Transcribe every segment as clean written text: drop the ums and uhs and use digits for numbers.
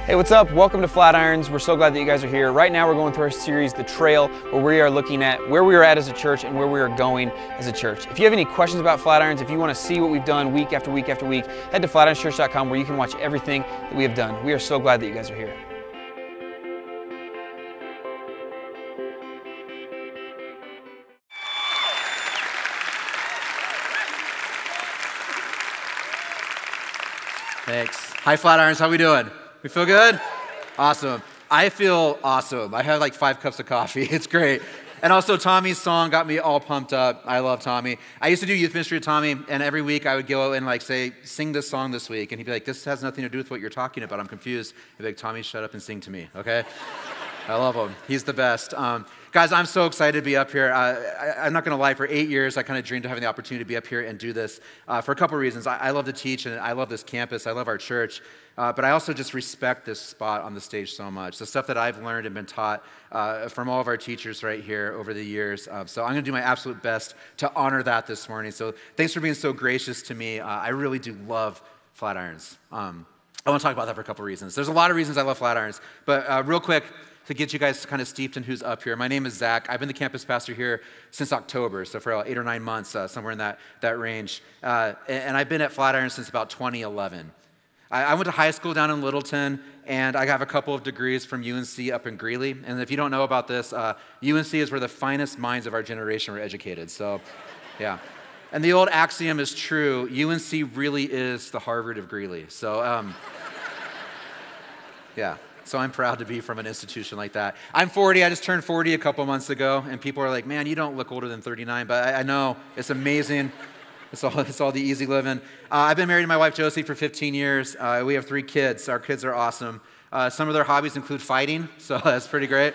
Hey, what's up? Welcome to Flatirons. We're so glad that you guys are here. Right now we're going through our series, The Trail, where we are looking at where we are at as a church and where we are going as a church. If you have any questions about Flatirons, if you want to see what we've done week after week after week, head to flatirons.church.com where you can watch everything that we have done. We are so glad that you guys are here. Thanks. Hi, Flatirons. How we doing? We feel good? Awesome. I feel awesome. I had like 5 cups of coffee. It's great. And also, Tommy's song got me all pumped up. I love Tommy. I used to do youth ministry with Tommy, and every week I would go and say, sing this song this week. And he'd be like, this has nothing to do with what you're talking about. I'm confused. He'd be like, Tommy, shut up and sing to me, okay? I love him. He's the best. Guys, I'm so excited to be up here. I'm not going to lie, for 8 years, I kind of dreamed of having the opportunity to be up here and do this for a couple of reasons. I love to teach, and I love this campus. I love our church. But I also just respect this spot on the stage so much. The stuff that I've learned and been taught from all of our teachers right here over the years. So I'm going to do my absolute best to honor that this morning. So thanks for being so gracious to me. I really do love Flatirons. I want to talk about that for a couple of reasons. There's a lot of reasons I love Flatirons. But real quick, to get you guys kind of steeped in who's up here. My name is Zach. I've been the campus pastor here since October, so for 8 or 9 months, somewhere in that range. And I've been at Flatirons since about 2011. I went to high school down in Littleton, and I have a couple of degrees from UNC up in Greeley. And if you don't know about this, UNC is where the finest minds of our generation were educated. So, yeah. And the old axiom is true. UNC really is the Harvard of Greeley. So, yeah. So I'm proud to be from an institution like that. I'm 40. I just turned 40 a couple months ago, and people are like, man, you don't look older than 39. But I know. It's amazing. It's all the easy living. I've been married to my wife, Josie, for 15 years. We have 3 kids. Our kids are awesome. Some of their hobbies include fighting, so that's pretty great.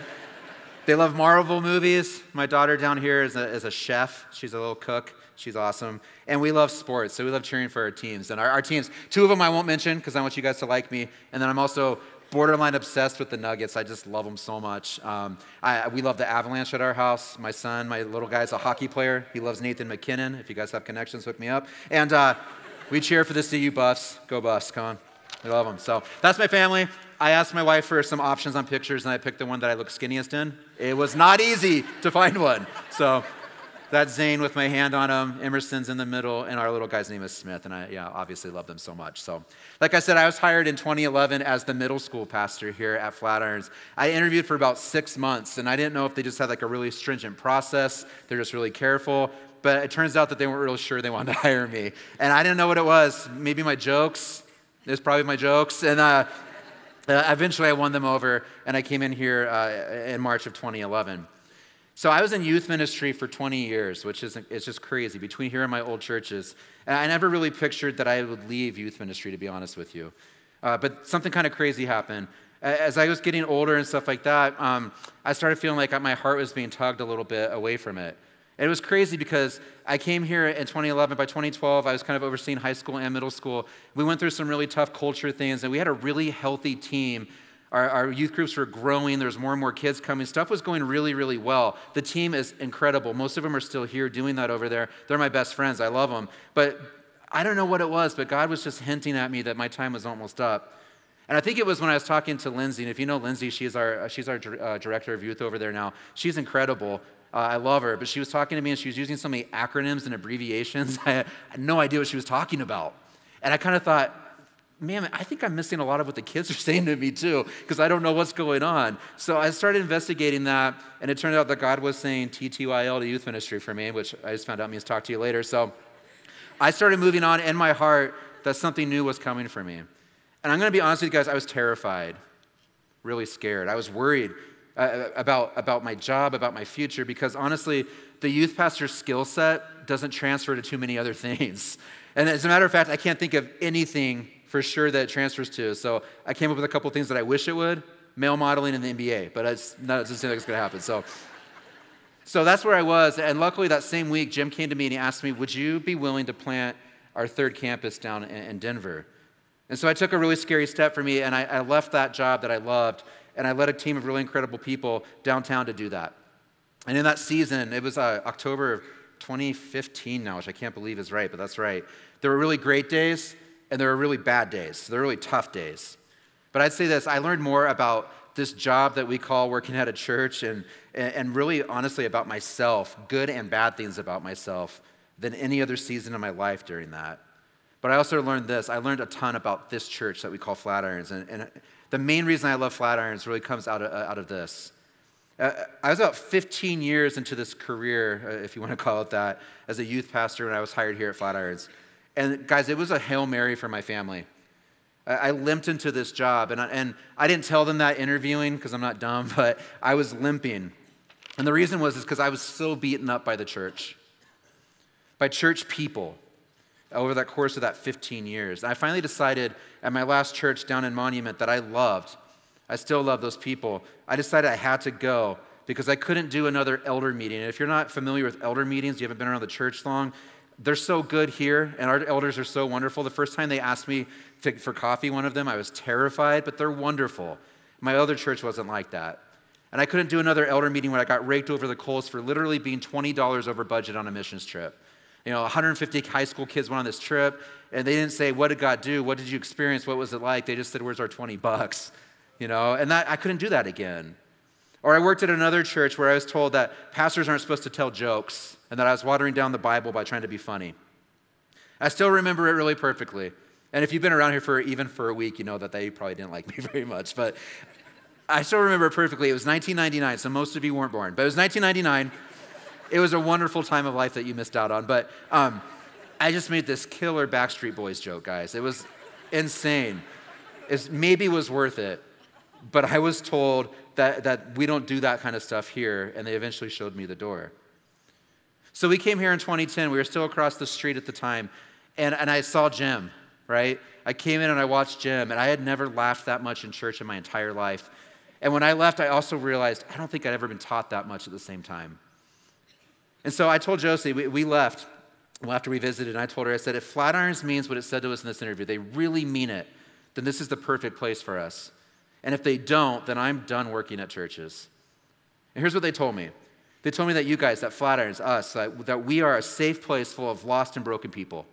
They love Marvel movies. My daughter down here is a chef. She's a little cook. She's awesome. And we love sports, so we love cheering for our teams. And our teams, 2 of them I won't mention because I want you guys to like me. And then I'm also borderline obsessed with the Nuggets. I just love them so much. We love the Avalanche at our house. My son, my little guy's a hockey player. He loves Nathan McKinnon. If you guys have connections, hook me up. And we cheer for the CU Buffs. Go Buffs, come on. We love them. So that's my family. I asked my wife for some options on pictures, and I picked the one that I look skinniest in. It was not easy to find one. So that's Zane with my hand on him. Emerson's in the middle, and our little guy's name is Smith, and I obviously love them so much. So, like I said, I was hired in 2011 as the middle school pastor here at Flatirons. I interviewed for about 6 months, and I didn't know if they just had like a really stringent process. They're just really careful, but it turns out that they weren't real sure they wanted to hire me, and I didn't know what it was. Maybe my jokes. It was probably my jokes, and eventually I won them over, and I came in here in March of 2011. So I was in youth ministry for 20 years, which it's just crazy, between here and my old churches. And I never really pictured that I would leave youth ministry, to be honest with you. But something kind of crazy happened. As I was getting older and stuff like that, I started feeling like my heart was being tugged a little bit away from it. And it was crazy because I came here in 2011. By 2012, I was kind of overseeing high school and middle school. We went through some really tough culture things, and we had a really healthy team. Our youth groups were growing. There was more and more kids coming. Stuff was going really, really well. The team is incredible. Most of them are still here doing that over there. They're my best friends. I love them. But I don't know what it was, but God was just hinting at me that my time was almost up. And I think it was when I was talking to Lindsay. And if you know Lindsay, she's our director of youth over there now. She's incredible. I love her. But she was talking to me, and she was using so many acronyms and abbreviations. I had no idea what she was talking about. And I kind of thought, man, I think I'm missing a lot of what the kids are saying to me too, because I don't know what's going on. So I started investigating that, and it turned out that God was saying TTYL to youth ministry for me, which I just found out means talk to you later. So I started moving on in my heart that something new was coming for me. And I'm going to be honest with you guys, I was terrified, really scared. I was worried about my job, about my future, because honestly, the youth pastor's skill set doesn't transfer to too many other things. And as a matter of fact, I can't think of anything for sure that it transfers to. So I came up with a couple things that I wish it would. Male modeling in the NBA, but it doesn't seem like it's going to happen. So that's where I was. And luckily that same week, Jim came to me and he asked me, would you be willing to plant our 3rd campus down in Denver? And so I took a really scary step for me, and I left that job that I loved, and I led a team of really incredible people downtown to do that. And in that season, it was October of 2015 now, which I can't believe is right, but that's right. There were really great days, and there were really bad days. There were really tough days. But I'd say this, I learned more about this job that we call working at a church and really honestly about myself, good and bad things about myself, than any other season of my life during that. But I also learned this. I learned a ton about this church that we call Flatirons. And the main reason I love Flatirons really comes out of this. I was about 15 years into this career, if you want to call it that, as a youth pastor when I was hired here at Flatirons. And guys, it was a Hail Mary for my family. I limped into this job, and I didn't tell them that interviewing because I'm not dumb, but I was limping. And the reason was because I was so beaten up by the church, by church people over that course of that 15 years. And I finally decided at my last church down in Monument that I loved. I still love those people. I decided I had to go because I couldn't do another elder meeting. And if you're not familiar with elder meetings, you haven't been around the church long, they're so good here, and our elders are so wonderful. The first time they asked me for coffee, one of them, I was terrified, but they're wonderful. My other church wasn't like that. And I couldn't do another elder meeting when I got raked over the coals for literally being $20 over budget on a missions trip. 150 high school kids went on this trip, and they didn't say, what did God do? What did you experience? What was it like? They just said, where's our $20? And that, I couldn't do that again. Or I worked at another church where I was told that pastors aren't supposed to tell jokes and that I was watering down the Bible by trying to be funny. I still remember it really perfectly. And if you've been around here even for a week, you know that they probably didn't like me very much. But I still remember it perfectly. It was 1999, so most of you weren't born. But it was 1999. It was a wonderful time of life that you missed out on. But I just made this killer Backstreet Boys joke, guys. It was insane. It maybe was worth it. But I was told that we don't do that kind of stuff here, and they eventually showed me the door. So we came here in 2010. We were still across the street at the time, and I saw Jim, right? I came in and I watched Jim, and I had never laughed that much in church in my entire life. And when I left, I also realized I don't think I'd ever been taught that much at the same time. And so I told Josie, we left after we visited, and I told her, I said, if Flatirons means what it said to us in this interview, they really mean it, then this is the perfect place for us. And if they don't, then I'm done working at churches. And here's what they told me. They told me that you guys, that Flatirons, us, that we are a safe place full of lost and broken people.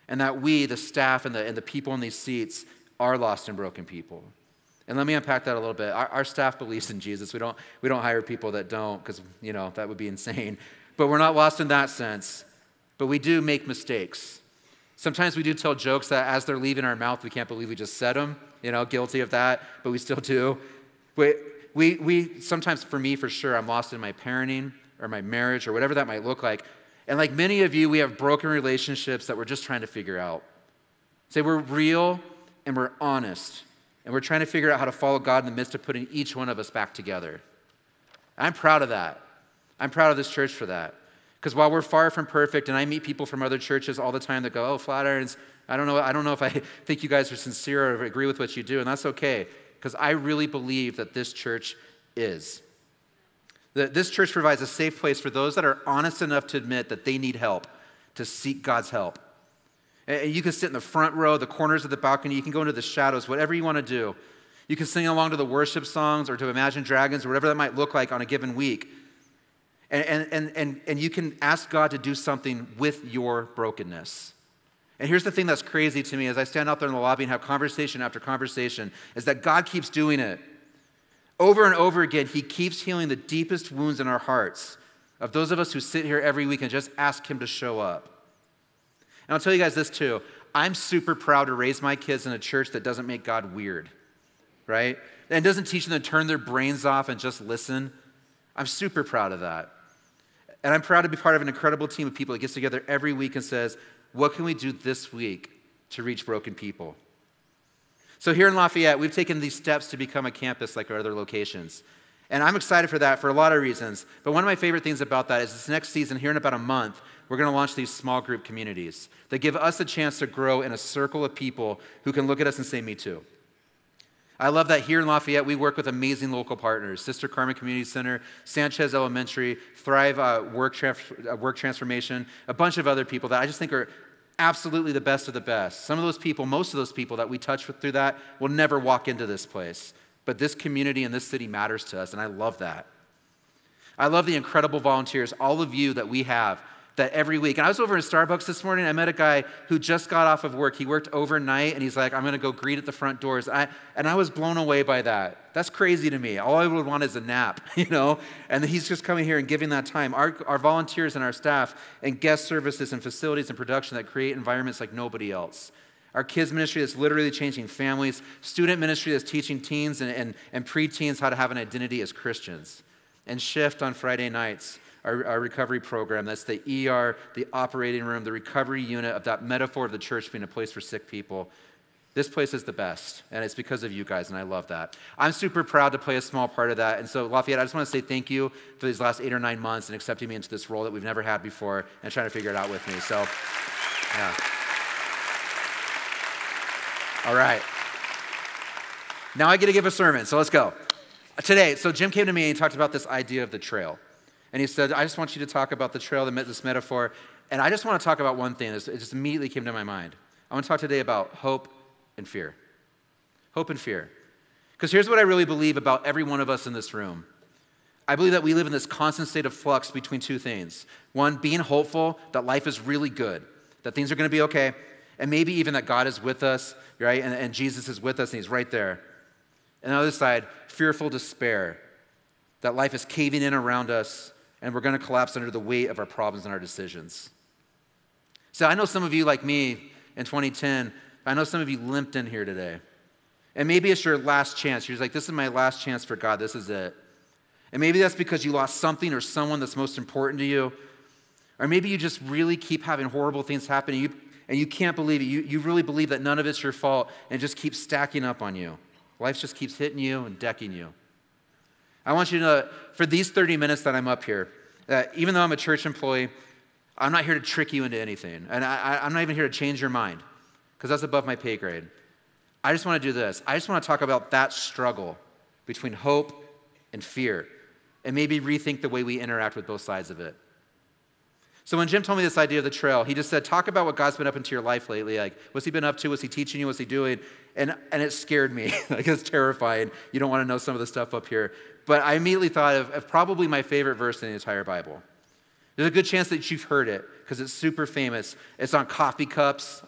And that we, the staff and the people in these seats, are lost and broken people. And let me unpack that a little bit. Our staff believes in Jesus. We don't hire people that don't because, that would be insane. But we're not lost in that sense. But we do make mistakes. Sometimes we do tell jokes that as they're leaving our mouth, we can't believe we just said them. Guilty of that, but we still do. We sometimes, for me, for sure, I'm lost in my parenting or my marriage or whatever that might look like. And like many of you, we have broken relationships that we're just trying to figure out. Say we're real and we're honest. And we're trying to figure out how to follow God in the midst of putting each one of us back together. I'm proud of that. I'm proud of this church for that. Because while we're far from perfect, and I meet people from other churches all the time that go, oh, Flatirons, I don't know if I think you guys are sincere or agree with what you do, and that's okay, because I really believe that this church is. That this church provides a safe place for those that are honest enough to admit that they need help, to seek God's help. And you can sit in the front row, the corners of the balcony, you can go into the shadows, whatever you want to do. You can sing along to the worship songs or to Imagine Dragons or whatever that might look like on a given week. And you can ask God to do something with your brokenness. And here's the thing that's crazy to me as I stand out there in the lobby and have conversation after conversation, is that God keeps doing it. Over and over again, he keeps healing the deepest wounds in our hearts of those of us who sit here every week and just ask him to show up. And I'll tell you guys this too. I'm super proud to raise my kids in a church that doesn't make God weird, right? And doesn't teach them to turn their brains off and just listen. I'm super proud of that. And I'm proud to be part of an incredible team of people that gets together every week and says, what can we do this week to reach broken people? So here in Lafayette, we've taken these steps to become a campus like our other locations. And I'm excited for that for a lot of reasons. But one of my favorite things about that is this next season, here in about a month, we're going to launch these small group communities that give us a chance to grow in a circle of people who can look at us and say, me too. I love that here in Lafayette, we work with amazing local partners, Sister Carmen Community Center, Sanchez Elementary, Thrive Work Transformation, a bunch of other people that I just think are absolutely the best of the best. Some of those people, most of those people that we touch with through that will never walk into this place. But this community and this city matters to us, and I love that. I love the incredible volunteers, all of you that we have that every week, and I was over in Starbucks this morning, I met a guy who just got off of work. He worked overnight, and he's like, I'm going to go greet at the front doors. And I was blown away by that. That's crazy to me. All I would want is a nap, And he's just coming here and giving that time. Our volunteers and our staff and guest services and facilities and production that create environments like nobody else. Our kids ministry that's literally changing families. Student ministry that's teaching teens and preteens how to have an identity as Christians. And Shift on Friday nights. Our recovery program, that's the ER, the operating room, the recovery unit of that metaphor of the church being a place for sick people. This place is the best, and it's because of you guys, and I love that. I'm super proud to play a small part of that, and so Lafayette, I just want to say thank you for these last 8 or 9 months and accepting me into this role that we've never had before and trying to figure it out with me, so, yeah. All right. Now I get to give a sermon, so let's go. Today, so Jim came to me and he talked about this idea of the trail. And he said, I just want you to talk about the trail, this metaphor. And I just want to talk about one thing. It just immediately came to my mind. I want to talk today about hope and fear. Hope and fear. Because here's what I really believe about every one of us in this room. I believe that we live in this constant state of flux between two things. One, being hopeful that life is really good, that things are going to be okay, and maybe even that God is with us, right? And Jesus is with us and he's right there. And on the other side, fearful despair, that life is caving in around us and we're going to collapse under the weight of our problems and our decisions. So I know some of you, like me, in 2010, I know some of you limped in here today. And maybe it's your last chance. You're just like, this is my last chance for God. This is it. And maybe that's because you lost something or someone that's most important to you. Or maybe you just really keep having horrible things happen and you can't believe it. You really believe that none of it's your fault and it just keeps stacking up on you. Life just keeps hitting you and decking you. I want you to know, for these 30 minutes that I'm up here, that even though I'm a church employee, I'm not here to trick you into anything. And I'm not even here to change your mind, because that's above my pay grade. I just want to do this. I just want to talk about that struggle between hope and fear, and maybe rethink the way we interact with both sides of it. So when Jim told me this idea of the trail, he just said, talk about what God's been up into your life lately. Like, what's he been up to? What's he teaching you? What's he doing? And it scared me. Like, it's terrifying. You don't want to know some of the stuff up here. But I immediately thought of probably my favorite verse in the entire Bible. There's a good chance that you've heard it because it's super famous. It's on coffee cups.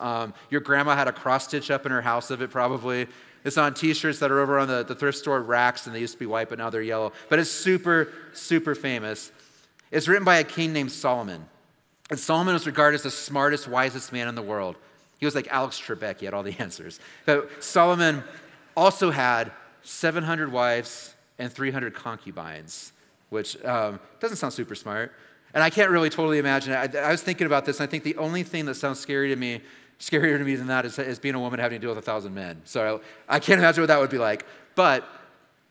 Your grandma had a cross stitch up in her house of it probably. It's on t-shirts that are over on the thrift store racks, and they used to be white, but now they're yellow. But it's super, super famous. It's written by a king named Solomon. And Solomon was regarded as the smartest, wisest man in the world. He was like Alex Trebek. He had all the answers. But Solomon also had 700 wives and 300 concubines, which doesn't sound super smart. And I can't really totally imagine it. I was thinking about this, and I think the only thing that sounds scarier to me than that is being a woman having to deal with 1,000 men. So I can't imagine what that would be like. But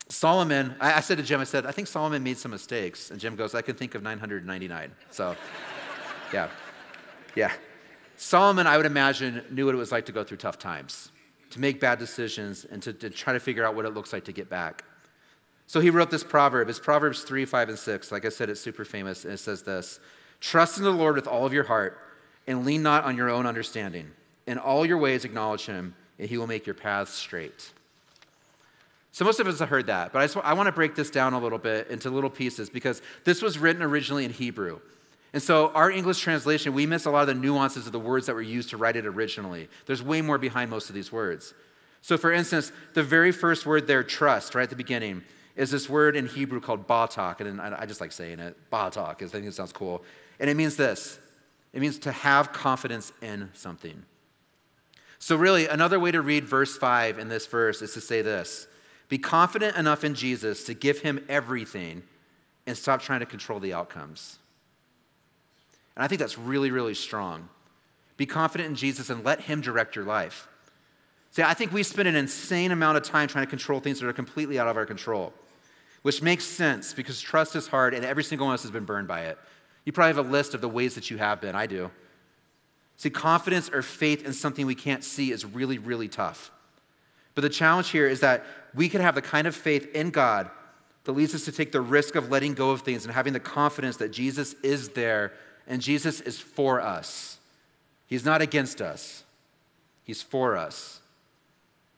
Solomon, I said to Jim, I think Solomon made some mistakes. And Jim goes, I can think of 999. So, yeah. Solomon, I would imagine, knew what it was like to go through tough times, to make bad decisions, and to try to figure out what it looks like to get back. So he wrote this proverb. It's Proverbs 3, 5, and 6. Like I said, it's super famous, and it says this: trust in the Lord with all of your heart, and lean not on your own understanding. In all your ways acknowledge him, and he will make your paths straight. So most of us have heard that, but I want to break this down a little bit into little pieces, because this was written originally in Hebrew. And so our English translation, we miss a lot of the nuances of the words that were used to write it originally. There's way more behind most of these words. So for instance, the very first word there, trust, right at the beginning, is this word in Hebrew called batak. And I just like saying it, batak, because I think it sounds cool. And it means this: it means to have confidence in something. So really, another way to read verse 5 in this verse is to say this: be confident enough in Jesus to give him everything and stop trying to control the outcomes. And I think that's really, really strong. Be confident in Jesus and let him direct your life. See, I think we spend an insane amount of time trying to control things that are completely out of our control, which makes sense because trust is hard and every single one of us has been burned by it. You probably have a list of the ways that you have been. I do. See, confidence or faith in something we can't see is really, really tough. But the challenge here is that we can have the kind of faith in God that leads us to take the risk of letting go of things and having the confidence that Jesus is there and Jesus is for us. He's not against us. He's for us.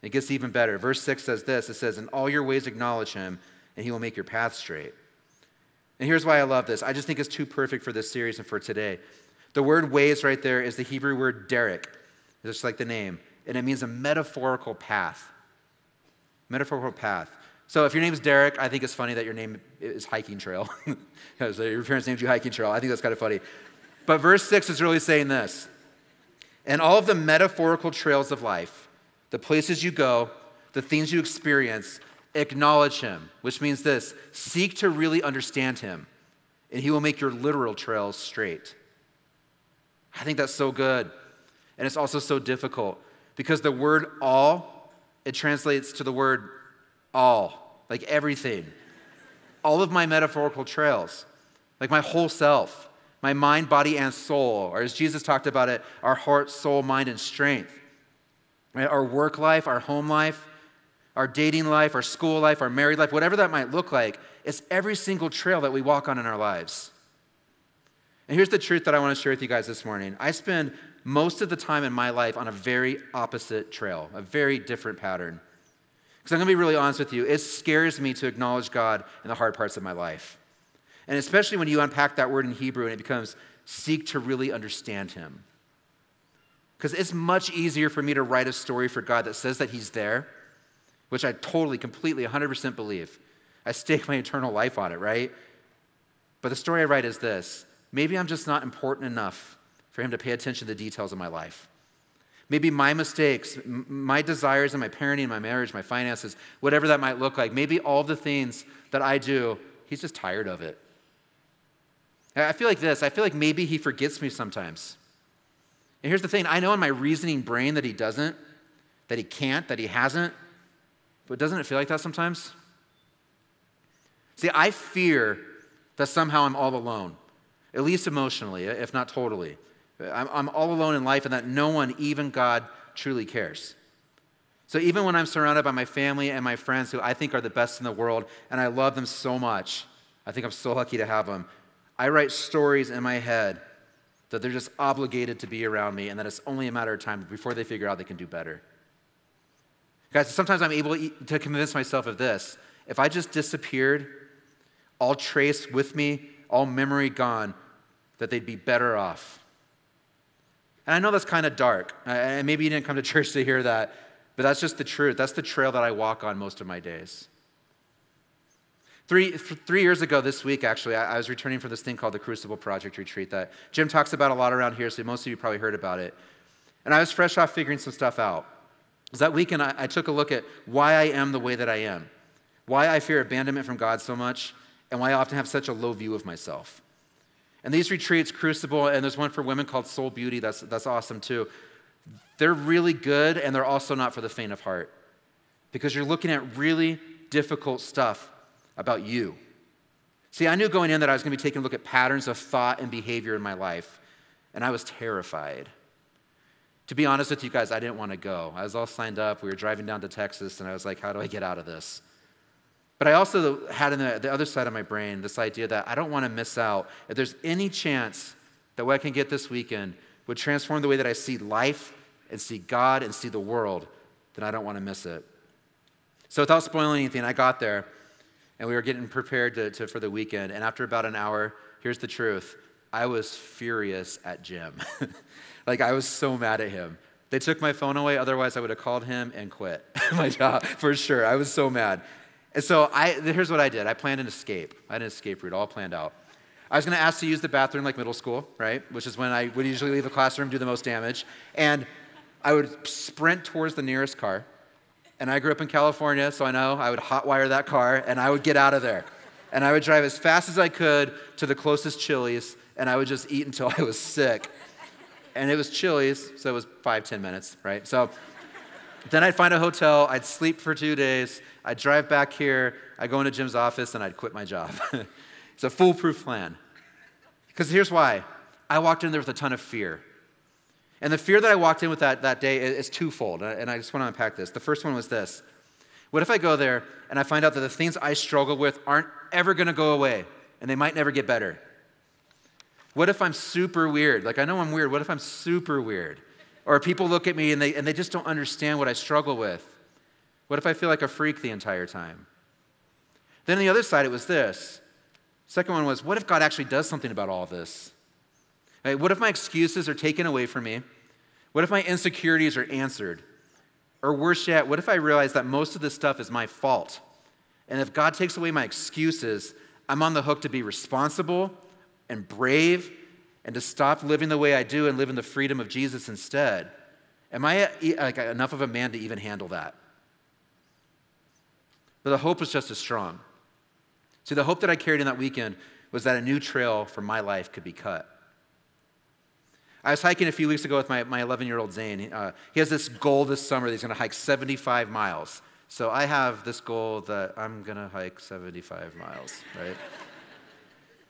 It gets even better. Verse 6 says this. It says, in all your ways acknowledge him, and he will make your path straight. And here's why I love this. I just think it's too perfect for this series and for today. The word ways right there is the Hebrew word derek, just like the name, and it means a metaphorical path. Metaphorical path. So if your name is Derek, I think it's funny that your name is Hiking Trail. Because your parents named you Hiking Trail. I think that's kind of funny. But verse 6 is really saying this. And all of the metaphorical trails of life, the places you go, the things you experience, acknowledge him, which means this: seek to really understand him, and he will make your literal trails straight. I think that's so good. And it's also so difficult because the word all, it translates to the word all, like everything. All of my metaphorical trails, like my whole self, my mind, body, and soul, or as Jesus talked about it, our heart, soul, mind, and strength. Right? Our work life, our home life, our dating life, our school life, our married life, whatever that might look like, it's every single trail that we walk on in our lives. And here's the truth that I want to share with you guys this morning. I spend most of the time in my life on a very opposite trail, a very different pattern. Because I'm going to be really honest with you, it scares me to acknowledge God in the hard parts of my life. And especially when you unpack that word in Hebrew and it becomes seek to really understand him. Because it's much easier for me to write a story for God that says that he's there, which I totally, completely, 100% believe. I stake my eternal life on it, right? But the story I write is this: maybe I'm just not important enough for him to pay attention to the details of my life. Maybe my mistakes, my desires in my parenting, my marriage, my finances, whatever that might look like, maybe all the things that I do, he's just tired of it. I feel like this. I feel like maybe he forgets me sometimes. And here's the thing. I know in my reasoning brain that he doesn't, that he can't, that he hasn't. But doesn't it feel like that sometimes? See, I fear that somehow I'm all alone, at least emotionally, if not totally. I'm all alone in life and that no one, even God, truly cares. So even when I'm surrounded by my family and my friends who I think are the best in the world, and I love them so much, I think I'm so lucky to have them, I write stories in my head that they're just obligated to be around me and that it's only a matter of time before they figure out they can do better. Guys, sometimes I'm able to convince myself of this. If I just disappeared, all trace with me, all memory gone, that they'd be better off. And I know that's kind of dark, and maybe you didn't come to church to hear that, but that's just the truth. That's the trail that I walk on most of my days. Three years ago this week, actually, I was returning from this thing called the Crucible Project Retreat that Jim talks about a lot around here, so most of you probably heard about it. And I was fresh off figuring some stuff out. That weekend, I took a look at why I am the way that I am, why I fear abandonment from God so much, and why I often have such a low view of myself. And these retreats, Crucible, and there's one for women called Soul Beauty, that's awesome too. They're really good, and they're also not for the faint of heart, because you're looking at really difficult stuff about you. See, I knew going in that I was going to be taking a look at patterns of thought and behavior in my life, and I was terrified. To be honest with you guys, I didn't want to go. I was all signed up. We were driving down to Texas, and I was like, how do I get out of this? But I also had in the other side of my brain this idea that I don't want to miss out. If there's any chance that what I can get this weekend would transform the way that I see life and see God and see the world, then I don't want to miss it. So without spoiling anything, I got there, and we were getting prepared for the weekend. And after about an hour, here's the truth. I was furious at Jim. Like, I was so mad at him. They took my phone away. Otherwise, I would have called him and quit my job for sure. I was so mad. And so here's what I did. I planned an escape. I had an escape route all planned out. I was going to ask to use the bathroom like middle school, right? Which is when I would usually leave the classroom, do the most damage. And I would sprint towards the nearest car. And I grew up in California, so I know I would hotwire that car, and I would get out of there. And I would drive as fast as I could to the closest Chili's, and I would just eat until I was sick. And it was Chili's, so it was 5-10 minutes, right? So then I'd find a hotel, I'd sleep for 2 days, I'd drive back here, I'd go into Jim's office, and I'd quit my job. It's a foolproof plan. Because here's why. I walked in there with a ton of fear. And the fear that I walked in with that day is twofold, and I just want to unpack this. The first one was this. What if I go there and I find out that the things I struggle with aren't ever going to go away, and they might never get better? What if I'm super weird? Like, I know I'm weird. What if I'm super weird? Or people look at me and they just don't understand what I struggle with? What if I feel like a freak the entire time? Then on the other side, it was this. Second one was, what if God actually does something about all this? Right? What if my excuses are taken away from me? What if my insecurities are answered? Or worse yet, what if I realize that most of this stuff is my fault? And if God takes away my excuses, I'm on the hook to be responsible and brave and to stop living the way I do and live in the freedom of Jesus instead. Am I like enough of a man to even handle that? But the hope was just as strong. See, the hope that I carried in that weekend was that a new trail for my life could be cut. I was hiking a few weeks ago with my 11-year-old Zane. He has this goal this summer that he's going to hike 75 miles. So I have this goal that I'm going to hike 75 miles, right?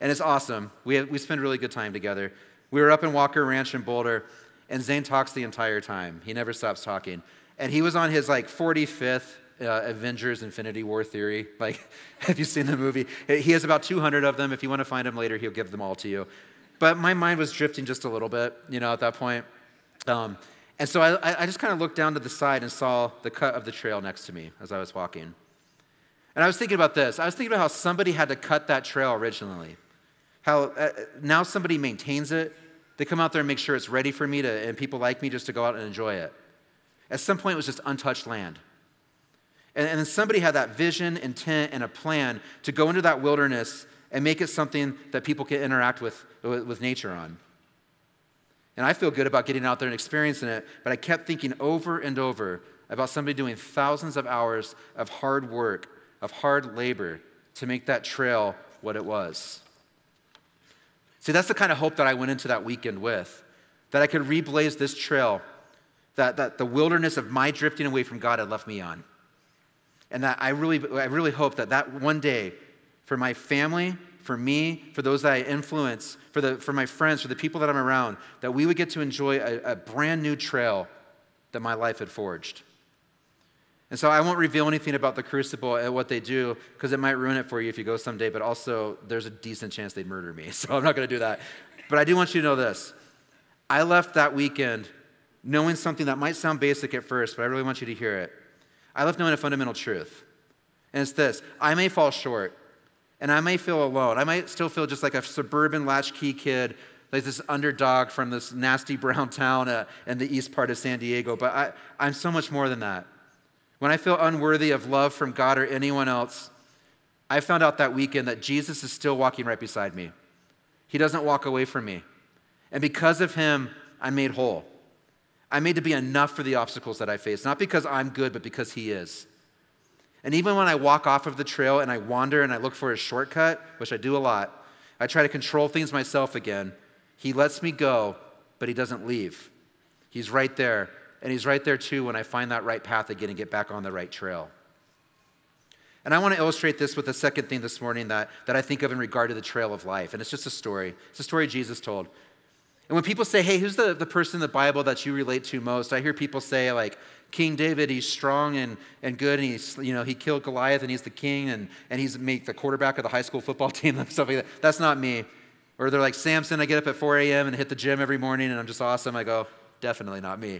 And it's awesome. We spend really good time together. We were up in Walker Ranch in Boulder, and Zane talks the entire time. He never stops talking. And he was on his 45th Avengers Infinity War theory. Have you seen the movie? He has about 200 of them. If you want to find them later, he'll give them all to you. But my mind was drifting just a little bit, at that point. And so I just kind of looked down to the side and saw the cut of the trail next to me as I was walking. And I was thinking about this. I was thinking about how somebody had to cut that trail originally. How now somebody maintains it. They come out there and make sure it's ready for me and people like me just to go out and enjoy it. At some point, it was just untouched land. And then somebody had that vision, intent, and a plan to go into that wilderness and make it something that people can interact with nature on. And I feel good about getting out there and experiencing it, but I kept thinking over and over about somebody doing thousands of hours of hard work, of hard labor to make that trail what it was. See, that's the kind of hope that I went into that weekend with, that I could reblaze this trail that the wilderness of my drifting away from God had left me on. And that I really hope that one day, for my family, for me, for those that I influence, for my friends, for the people that I'm around, that we would get to enjoy a brand new trail that my life had forged. And so I won't reveal anything about the Crucible and what they do, because it might ruin it for you if you go someday, but also there's a decent chance they'd murder me, so I'm not going to do that. But I do want you to know this. I left that weekend knowing something that might sound basic at first, but I really want you to hear it. I left knowing a fundamental truth. And it's this: I may fall short, and I may feel alone. I might still feel just like a suburban latchkey kid, like this underdog from this nasty brown town in the east part of San Diego, but I'm so much more than that. When I feel unworthy of love from God or anyone else, I found out that weekend that Jesus is still walking right beside me. He doesn't walk away from me. And because of him, I'm made whole. I'm made to be enough for the obstacles that I face, not because I'm good, but because he is. And even when I walk off of the trail and I wander and I look for a shortcut, which I do a lot, I try to control things myself again. He lets me go, but he doesn't leave. He's right there, and he's right there too when I find that right path again and get back on the right trail. And I want to illustrate this with the second thing this morning that I think of in regard to the trail of life, and it's just a story. It's a story Jesus told. And when people say, hey, who's the person in the Bible that you relate to most? I hear people say, like, King David, he's strong and good, and he killed Goliath, and he's the king, and he's made the quarterback of the high school football team, and stuff like that. That's not me. Or they're like, Samson, I get up at 4 a.m. and hit the gym every morning, and I'm just awesome. I go, definitely not me.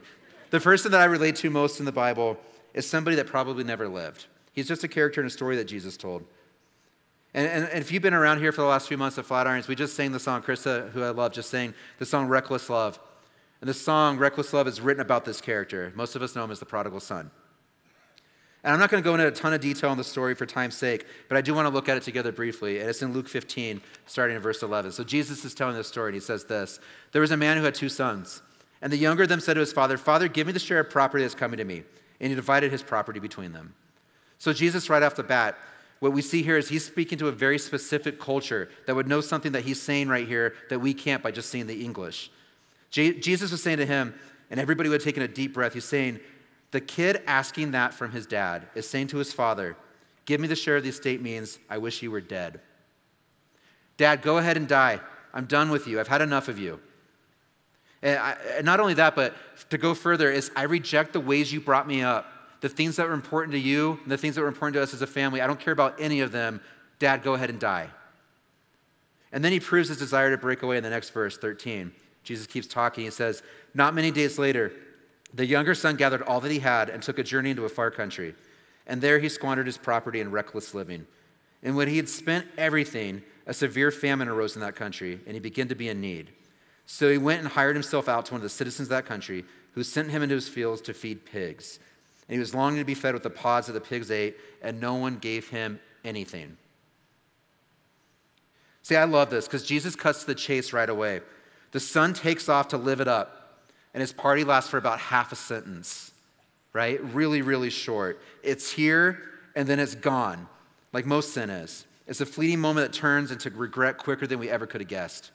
The person that I relate to most in the Bible is somebody that probably never lived. He's just a character in a story that Jesus told. And if you've been around here for the last few months at Flatirons, we just sang the song, Krista, who I love, just sang the song Reckless Love. And the song, Reckless Love, is written about this character. Most of us know him as the prodigal son. And I'm not going to go into a ton of detail on the story for time's sake, but I do want to look at it together briefly. And it's in Luke 15, starting in verse 11. So Jesus is telling this story, and he says this: there was a man who had 2 sons. And the younger of them said to his father, Father, give me the share of property that's coming to me. And he divided his property between them. So Jesus, right off the bat, what we see here is he's speaking to a very specific culture that would know something that he's saying right here that we can't by just seeing the English. Jesus was saying to him, and everybody would have taken a deep breath, he's saying, the kid asking that from his dad is saying to his father, give me the share of the estate means I wish you were dead. Dad, go ahead and die. I'm done with you. I've had enough of you. And not only that, but to go further is I reject the ways you brought me up. The things that were important to you and the things that were important to us as a family, I don't care about any of them. Dad, go ahead and die. And then he proves his desire to break away in the next verse, 13. Jesus keeps talking. He says, not many days later, the younger son gathered all that he had and took a journey into a far country. And there he squandered his property in reckless living. And when he had spent everything, a severe famine arose in that country, and he began to be in need. So he went and hired himself out to one of the citizens of that country, who sent him into his fields to feed pigs. And he was longing to be fed with the pods that the pigs ate, and no one gave him anything. See, I love this because Jesus cuts to the chase right away. The son takes off to live it up, and his party lasts for about half a sentence, right? Really, really short. It's here, and then it's gone, like most sin is. It's a fleeting moment that turns into regret quicker than we ever could have guessed.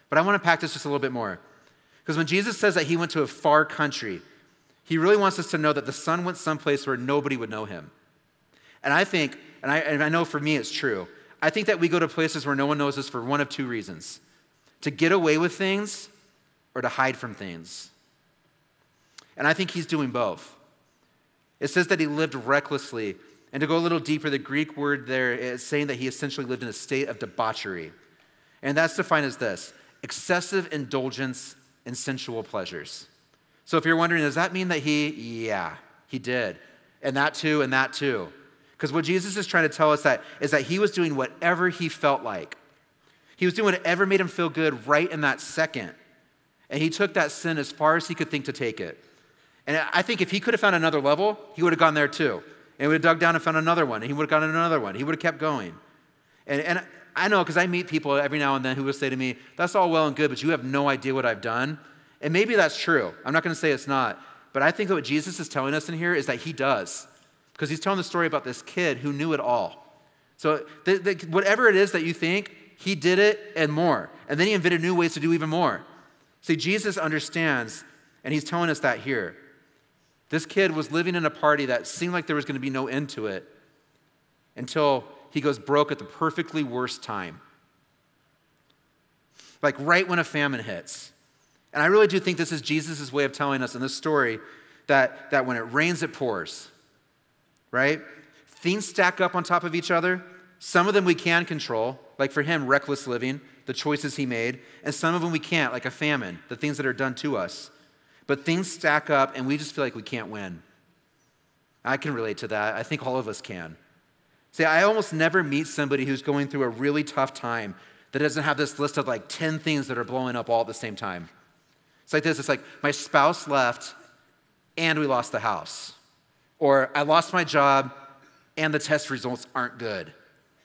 But I want to pack this just a little bit more. Because when Jesus says that he went to a far country, he really wants us to know that the son went someplace where nobody would know him. And I think, and I know for me it's true, I think that we go to places where no one knows us for one of two reasons: to get away with things or to hide from things. And I think he's doing both. It says that he lived recklessly. And to go a little deeper, the Greek word there is saying that he essentially lived in a state of debauchery. And that's defined as this: excessive indulgence in sensual pleasures. So if you're wondering, does that mean that he did. And that too, and that too. Because what Jesus is trying to tell us is that he was doing whatever he felt like. He was doing whatever made him feel good right in that second. And he took that sin as far as he could think to take it. And I think if he could have found another level, he would have gone there too. And he would have dug down and found another one. And he would have gone another one. He would have kept going. And I know, because I meet people every now and then who will say to me, that's all well and good, but you have no idea what I've done. And maybe that's true. I'm not going to say it's not. But I think that what Jesus is telling us in here is that he does. Because he's telling the story about this kid who knew it all. So whatever it is that you think, he did it and more. And then he invented new ways to do even more. See, Jesus understands, and he's telling us that here. This kid was living in a party that seemed like there was going to be no end to it until he goes broke at the perfectly worst time. Like right when a famine hits. And I really do think this is Jesus' way of telling us in this story that when it rains, it pours. Right? Things stack up on top of each other. Some of them we can control, like for him, reckless living, the choices he made. And some of them we can't, like a famine, the things that are done to us. But things stack up and we just feel like we can't win. I can relate to that. I think all of us can. See, I almost never meet somebody who's going through a really tough time that doesn't have this list of like 10 things that are blowing up all at the same time. It's like this. It's like my spouse left and we lost the house. Or I lost my job and the test results aren't good.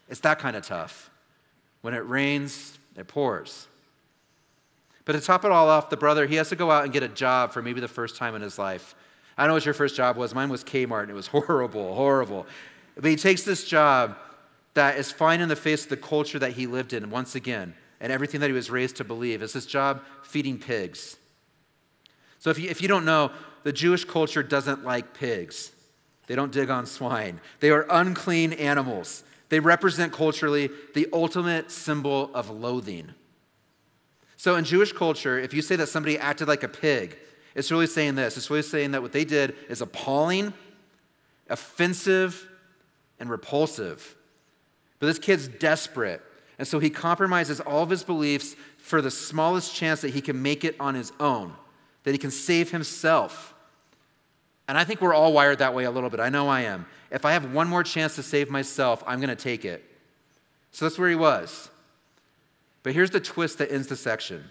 It's that kind of tough. When it rains, it pours. But to top it all off, the brother, he has to go out and get a job for maybe the first time in his life. I don't know what your first job was. Mine was Kmart, and it was horrible, horrible. But he takes this job that is fine in the face of the culture that he lived in, once again, and everything that he was raised to believe. It's this job feeding pigs. So if you don't know, the Jewish culture doesn't like pigs. They don't dig on swine. They are unclean animals. They represent culturally the ultimate symbol of loathing. So in Jewish culture, if you say that somebody acted like a pig, it's really saying this. It's really saying that what they did is appalling, offensive, and repulsive. But this kid's desperate. And so he compromises all of his beliefs for the smallest chance that he can make it on his own, that he can save himself. And I think we're all wired that way a little bit. I know I am. If I have one more chance to save myself, I'm going to take it. So that's where he was. But here's the twist that ends the section.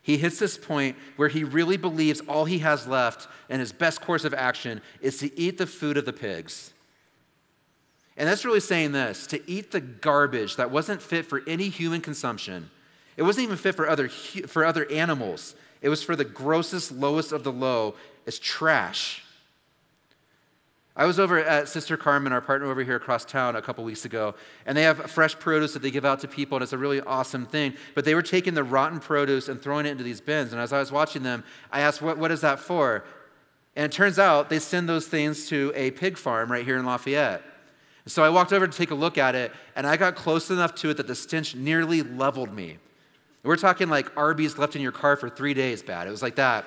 He hits this point where he really believes all he has left and his best course of action is to eat the food of the pigs. And that's really saying this: to eat the garbage that wasn't fit for any human consumption. It wasn't even fit for other animals. It was for the grossest, lowest of the low. It's trash. I was over at Sister Carmen, our partner over here across town, a couple weeks ago, and they have fresh produce that they give out to people, and it's a really awesome thing. But they were taking the rotten produce and throwing it into these bins, and as I was watching them, I asked, what is that for? And it turns out they send those things to a pig farm right here in Lafayette. So I walked over to take a look at it, and I got close enough to it that the stench nearly leveled me. We're talking like Arby's left in your car for 3 days bad. It was like that.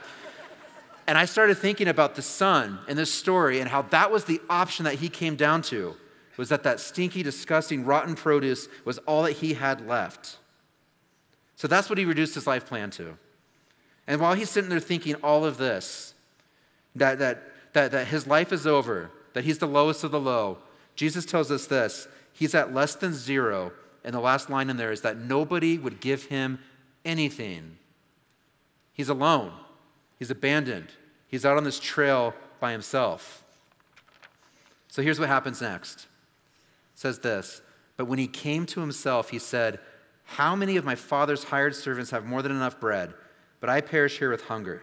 And I started thinking about the son in this story and how that was the option that he came down to, was that stinky, disgusting, rotten produce was all that he had left. So that's what he reduced his life plan to. And while he's sitting there thinking all of this, that his life is over, that he's the lowest of the low, Jesus tells us this: he's at less than zero, and the last line in there is that nobody would give him anything. He's alone. He's abandoned. He's out on this trail by himself. So here's what happens next. It says this, but when he came to himself, he said, how many of my father's hired servants have more than enough bread, but I perish here with hunger?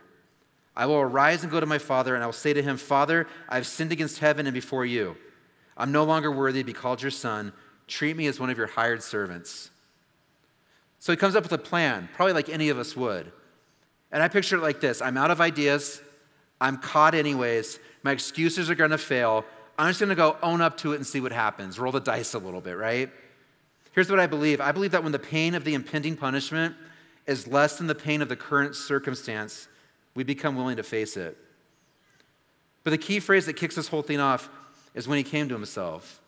I will arise and go to my father, and I will say to him, Father, I have sinned against heaven and before you. I'm no longer worthy to be called your son. Treat me as one of your hired servants. So he comes up with a plan, probably like any of us would. And I picture it like this. I'm out of ideas. I'm caught anyways. My excuses are going to fail. I'm just going to go own up to it and see what happens. Roll the dice a little bit, right? Here's what I believe. I believe that when the pain of the impending punishment is less than the pain of the current circumstance, we become willing to face it. But the key phrase that kicks this whole thing off is when he came to himself.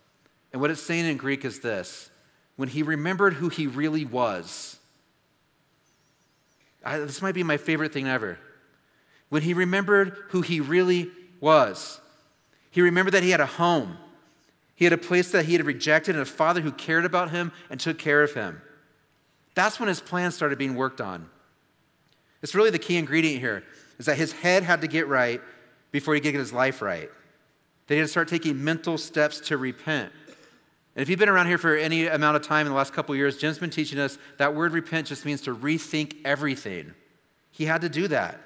And what it's saying in Greek is this: when he remembered who he really was. This might be my favorite thing ever. When he remembered who he really was. He remembered that he had a home. He had a place that he had rejected and a father who cared about him and took care of him. That's when his plan started being worked on. It's really the key ingredient here, is that his head had to get right before he could get his life right. They had to start taking mental steps to repent. And if you've been around here for any amount of time in the last couple of years, Jim's been teaching us that word repent just means to rethink everything. He had to do that.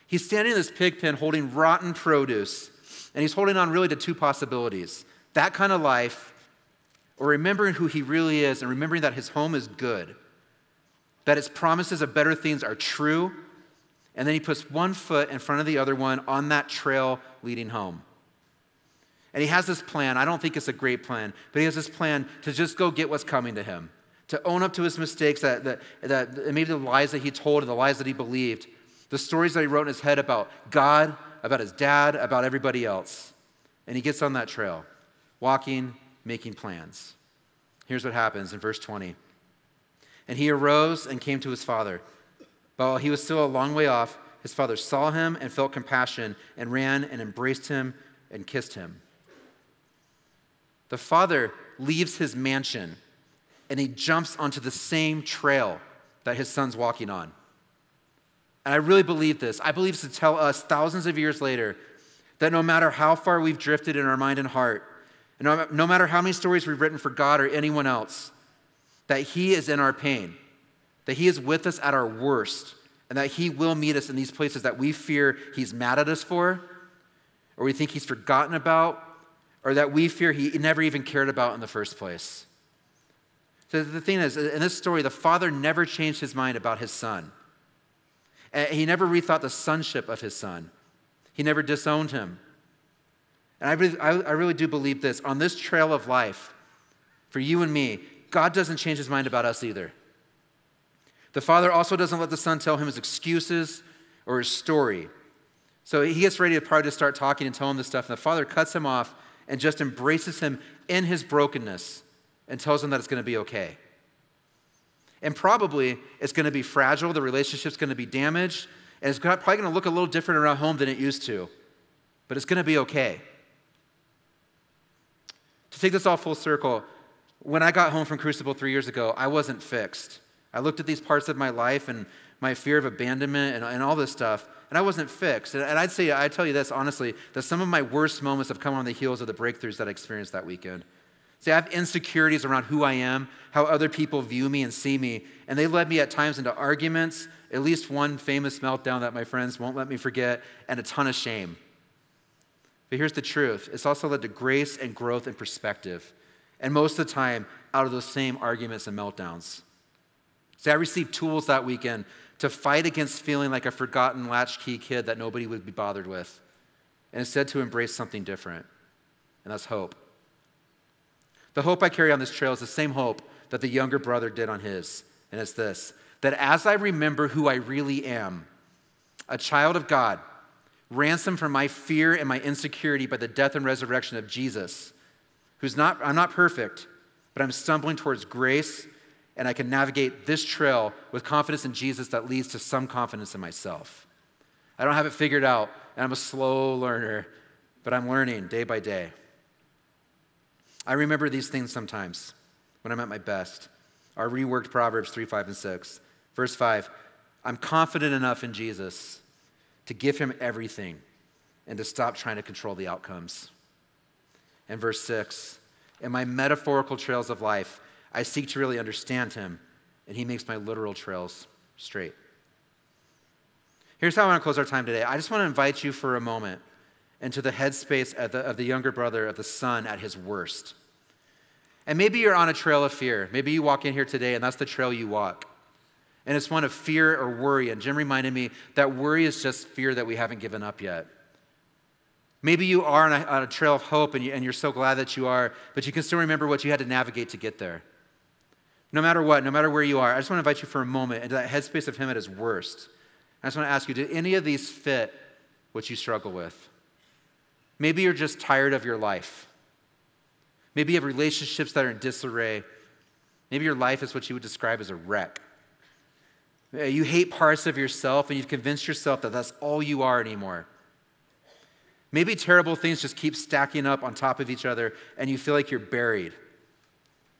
He's standing in this pig pen holding rotten produce, and he's holding on really to two possibilities. That kind of life, or remembering who he really is and remembering that his home is good, that his promises of better things are true, and then he puts one foot in front of the other one on that trail leading home. And he has this plan. I don't think it's a great plan, but he has this plan to just go get what's coming to him, to own up to his mistakes, that maybe the lies that he told and the lies that he believed, the stories that he wrote in his head about God, about his dad, about everybody else. And he gets on that trail, walking, making plans. Here's what happens in verse 20. And he arose and came to his father. But while he was still a long way off, his father saw him and felt compassion and ran and embraced him and kissed him. The father leaves his mansion and he jumps onto the same trail that his son's walking on. And I really believe this. I believe this to tell us thousands of years later that no matter how far we've drifted in our mind and heart, and no matter how many stories we've written for God or anyone else, that he is in our pain, that he is with us at our worst, and that he will meet us in these places that we fear he's mad at us for, or we think he's forgotten about, or that we fear he never even cared about in the first place. So the thing is, in this story, the father never changed his mind about his son. He never rethought the sonship of his son. He never disowned him. And I really do believe this. On this trail of life, for you and me, God doesn't change his mind about us either. The father also doesn't let the son tell him his excuses or his story. So he gets ready to probably just start talking and tell him this stuff, and the father cuts him off and just embraces him in his brokenness and tells him that it's going to be okay. And probably it's going to be fragile, the relationship's going to be damaged, and it's probably going to look a little different around home than it used to, but it's going to be okay. To take this all full circle, when I got home from Crucible 3 years ago, I wasn't fixed. I looked at these parts of my life and my fear of abandonment and all this stuff, and I wasn't fixed. And I'd tell you this honestly, that some of my worst moments have come on the heels of the breakthroughs that I experienced that weekend. See, I have insecurities around who I am, how other people view me and see me, and they led me at times into arguments, at least one famous meltdown that my friends won't let me forget, and a ton of shame. But here's the truth. It's also led to grace and growth and perspective, and most of the time out of those same arguments and meltdowns. See, I received tools that weekend to fight against feeling like a forgotten latchkey kid that nobody would be bothered with, and instead to embrace something different, and that's hope. The hope I carry on this trail is the same hope that the younger brother did on his, and it's this, that as I remember who I really am, a child of God, ransomed from my fear and my insecurity by the death and resurrection of Jesus, I'm not perfect, but I'm stumbling towards grace, and I can navigate this trail with confidence in Jesus that leads to some confidence in myself. I don't have it figured out, and I'm a slow learner, but I'm learning day by day. I remember these things sometimes when I'm at my best. Our reworked Proverbs 3, 5, and 6. Verse 5, I'm confident enough in Jesus to give him everything and to stop trying to control the outcomes. And verse 6, in my metaphorical trails of life, I seek to really understand him, and he makes my literal trails straight. Here's how I want to close our time today. I just want to invite you for a moment into the headspace of the younger brother, of the son at his worst. And maybe you're on a trail of fear. Maybe you walk in here today and that's the trail you walk. And it's one of fear or worry. And Jim reminded me that worry is just fear that we haven't given up yet. Maybe you are on a trail of hope and you're so glad that you are, but you can still remember what you had to navigate to get there. No matter what, no matter where you are, I just want to invite you for a moment into that headspace of him at his worst. I just want to ask you, do any of these fit what you struggle with? Maybe you're just tired of your life. Maybe you have relationships that are in disarray. Maybe your life is what you would describe as a wreck. You hate parts of yourself and you've convinced yourself that that's all you are anymore. Maybe terrible things just keep stacking up on top of each other and you feel like you're buried.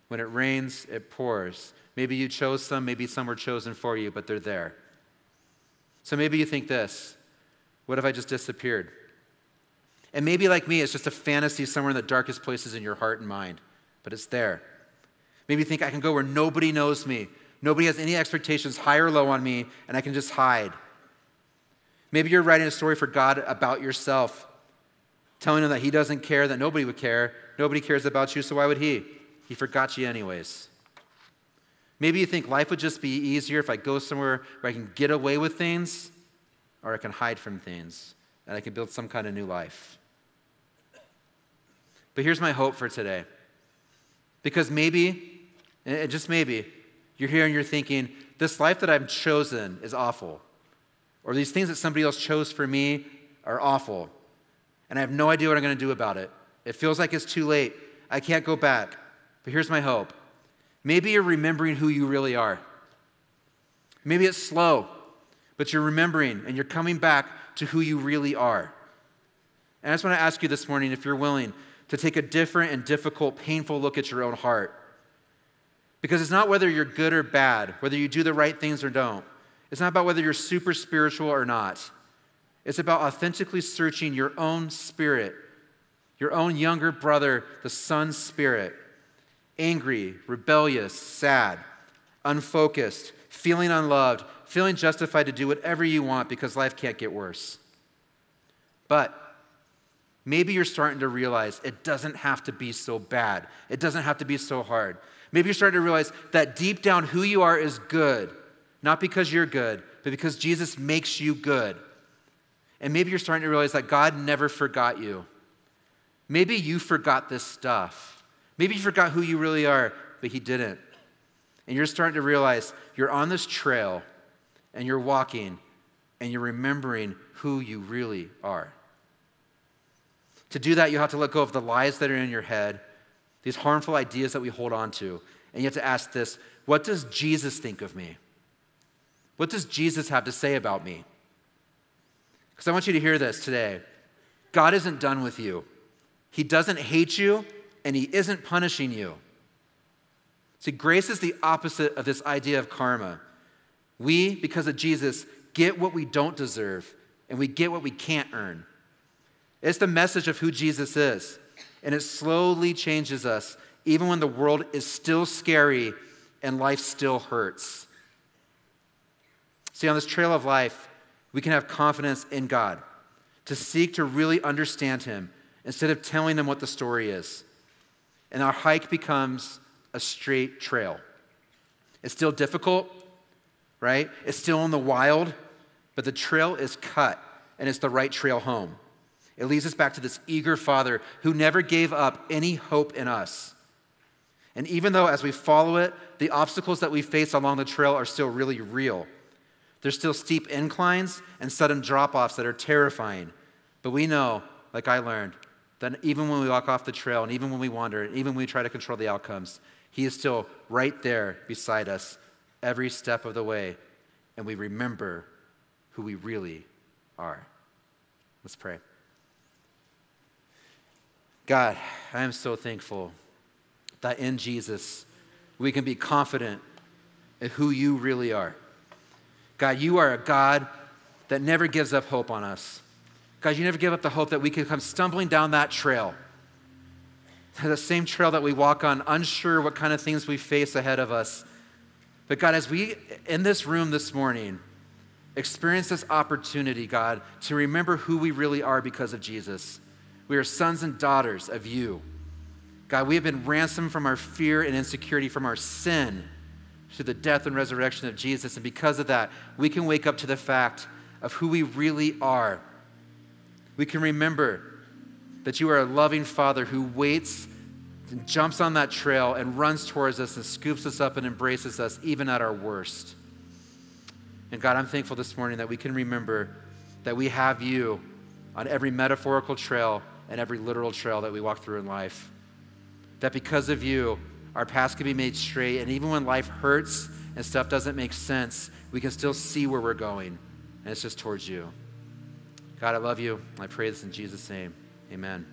When it rains, it pours. Maybe you chose some, maybe some were chosen for you, but they're there. So maybe you think this, what if I just disappeared? And maybe like me, it's just a fantasy somewhere in the darkest places in your heart and mind, but it's there. Maybe you think I can go where nobody knows me, nobody has any expectations high or low on me, and I can just hide. Maybe you're writing a story for God about yourself, telling him that he doesn't care, that nobody would care, nobody cares about you, so why would he? He forgot you anyways. Maybe you think life would just be easier if I go somewhere where I can get away with things or I can hide from things and I can build some kind of new life. But here's my hope for today. Because maybe, and just maybe, you're here and you're thinking, this life that I've chosen is awful. Or these things that somebody else chose for me are awful. And I have no idea what I'm going to do about it. It feels like it's too late. I can't go back. But here's my hope. Maybe you're remembering who you really are. Maybe it's slow, but you're remembering and you're coming back to who you really are. And I just want to ask you this morning, if you're willing, to take a different and difficult, painful look at your own heart. Because it's not whether you're good or bad, whether you do the right things or don't. It's not about whether you're super spiritual or not. It's about authentically searching your own spirit, your own younger brother, the son's spirit. Angry, rebellious, sad, unfocused, feeling unloved, feeling justified to do whatever you want because life can't get worse. But maybe you're starting to realize it doesn't have to be so bad. It doesn't have to be so hard. Maybe you're starting to realize that deep down who you are is good, not because you're good, but because Jesus makes you good. And maybe you're starting to realize that God never forgot you. Maybe you forgot this stuff. Maybe you forgot who you really are, but he didn't. And you're starting to realize you're on this trail and you're walking and you're remembering who you really are. To do that, you have to let go of the lies that are in your head, these harmful ideas that we hold on to. And you have to ask this, what does Jesus think of me? What does Jesus have to say about me? Because I want you to hear this today. God isn't done with you. He doesn't hate you. And he isn't punishing you. See, grace is the opposite of this idea of karma. We, because of Jesus, get what we don't deserve, and we get what we can't earn. It's the message of who Jesus is, and it slowly changes us, even when the world is still scary and life still hurts. See, on this trail of life, we can have confidence in God, to seek to really understand him, instead of telling him what the story is. And our hike becomes a straight trail. It's still difficult, right? It's still in the wild, but the trail is cut, and it's the right trail home. It leads us back to this eager Father who never gave up any hope in us. And even though as we follow it, the obstacles that we face along the trail are still really real. There's still steep inclines and sudden drop-offs that are terrifying. But we know, like I learned, that even when we walk off the trail and even when we wander and even when we try to control the outcomes, he is still right there beside us every step of the way, and we remember who we really are. Let's pray. God, I am so thankful that in Jesus we can be confident in who you really are. God, you are a God that never gives up hope on us. God, you never give up the hope that we can come stumbling down that trail, the same trail that we walk on, unsure what kind of things we face ahead of us. But God, as we, in this room this morning, experience this opportunity, God, to remember who we really are because of Jesus. We are sons and daughters of you. God, we have been ransomed from our fear and insecurity, from our sin, through the death and resurrection of Jesus. And because of that, we can wake up to the fact of who we really are. We can remember that you are a loving Father who waits and jumps on that trail and runs towards us and scoops us up and embraces us even at our worst. And God, I'm thankful this morning that we can remember that we have you on every metaphorical trail and every literal trail that we walk through in life. That because of you, our paths can be made straight, and even when life hurts and stuff doesn't make sense, we can still see where we're going, and it's just towards you. God, I love you. I pray this in Jesus' name. Amen.